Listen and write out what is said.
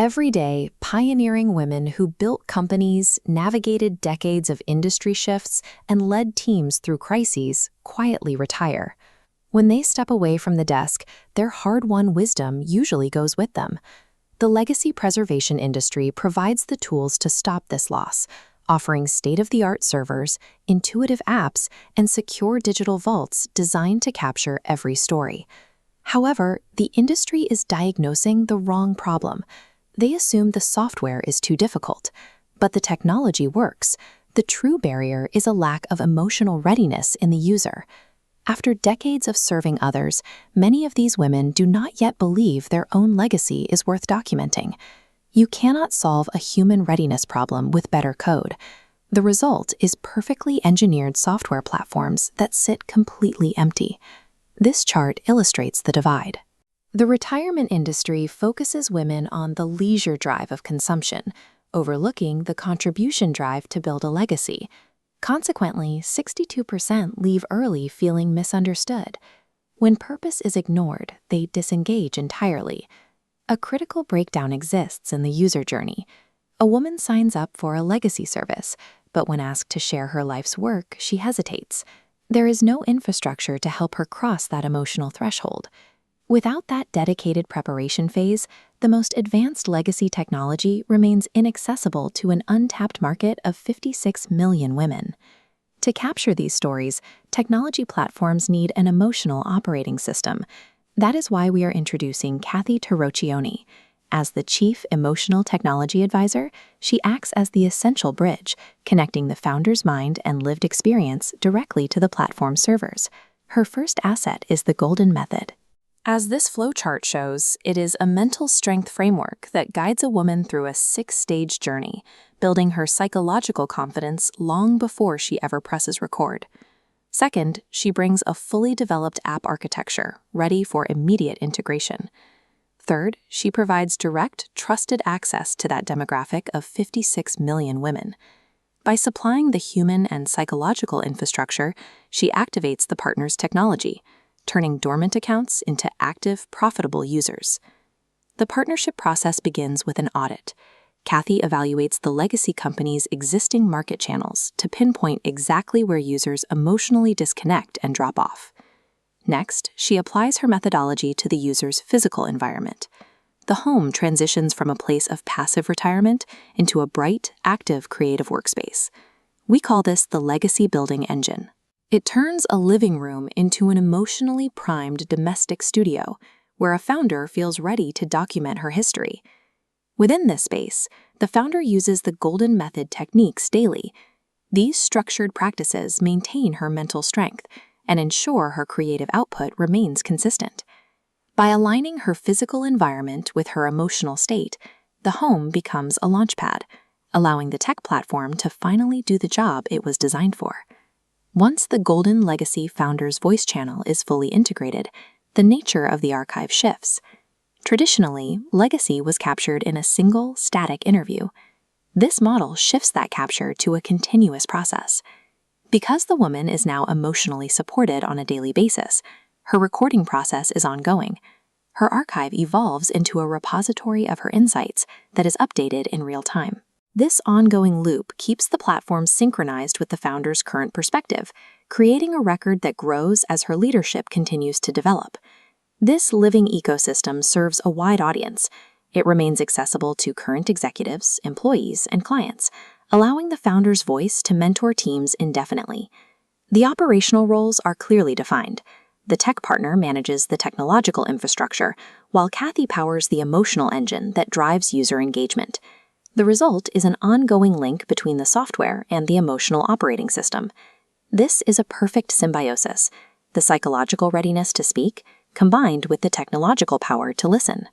Every day, pioneering women who built companies, navigated decades of industry shifts, and led teams through crises quietly retire. When they step away from the desk, their hard-won wisdom usually goes with them. The legacy preservation industry provides the tools to stop this loss, offering state-of-the-art servers, intuitive apps, and secure digital vaults designed to capture every story. However, the industry is diagnosing the wrong problem. They assume the software is too difficult, but the technology works. The true barrier is a lack of emotional readiness in the user. After decades of serving others, many of these women do not yet believe their own legacy is worth documenting. You cannot solve a human readiness problem with better code. The result is perfectly engineered software platforms that sit completely empty. This chart illustrates the divide. The retirement industry focuses women on the leisure drive of consumption, overlooking the contribution drive to build a legacy. Consequently, 62% leave early feeling misunderstood. When purpose is ignored, they disengage entirely. A critical breakdown exists in the user journey. A woman signs up for a legacy service, but when asked to share her life's work, she hesitates. There is no infrastructure to help her cross that emotional threshold. Without that dedicated preparation phase, the most advanced legacy technology remains inaccessible to an untapped market of 56 million women. To capture these stories, technology platforms need an emotional operating system. That is why we are introducing Kathy Tarochione. As the Chief Emotional Technology Advisor, she acts as the essential bridge, connecting the founder's mind and lived experience directly to the platform servers. Her first asset is the Golden Method. As this flowchart shows, it is a mental strength framework that guides a woman through a 6-stage journey, building her psychological confidence long before she ever presses record. Second, she brings a fully developed app architecture, ready for immediate integration. Third, she provides direct, trusted access to that demographic of 56 million women. By supplying the human and psychological infrastructure, she activates the partner's technology, turning dormant accounts into active, profitable users. The partnership process begins with an audit. Kathy evaluates the legacy company's existing market channels to pinpoint exactly where users emotionally disconnect and drop off. Next, she applies her methodology to the user's physical environment. The home transitions from a place of passive retirement into a bright, active creative workspace. We call this the legacy building engine. It turns a living room into an emotionally primed domestic studio, where a founder feels ready to document her history. Within this space, the founder uses the Golden Method techniques daily. These structured practices maintain her mental strength and ensure her creative output remains consistent. By aligning her physical environment with her emotional state, the home becomes a launchpad, allowing the tech platform to finally do the job it was designed for. Once the Golden Legacy Founder's voice channel is fully integrated, the nature of the archive shifts. Traditionally, legacy was captured in a single, static interview. This model shifts that capture to a continuous process. Because the woman is now emotionally supported on a daily basis, her recording process is ongoing. Her archive evolves into a repository of her insights that is updated in real time. This ongoing loop keeps the platform synchronized with the founder's current perspective, creating a record that grows as her leadership continues to develop. This living ecosystem serves a wide audience. It remains accessible to current executives, employees, and clients, allowing the founder's voice to mentor teams indefinitely. The operational roles are clearly defined. The tech partner manages the technological infrastructure, while Kathy powers the emotional engine that drives user engagement. The result is an ongoing link between the software and the emotional operating system. This is a perfect symbiosis, the psychological readiness to speak, combined with the technological power to listen.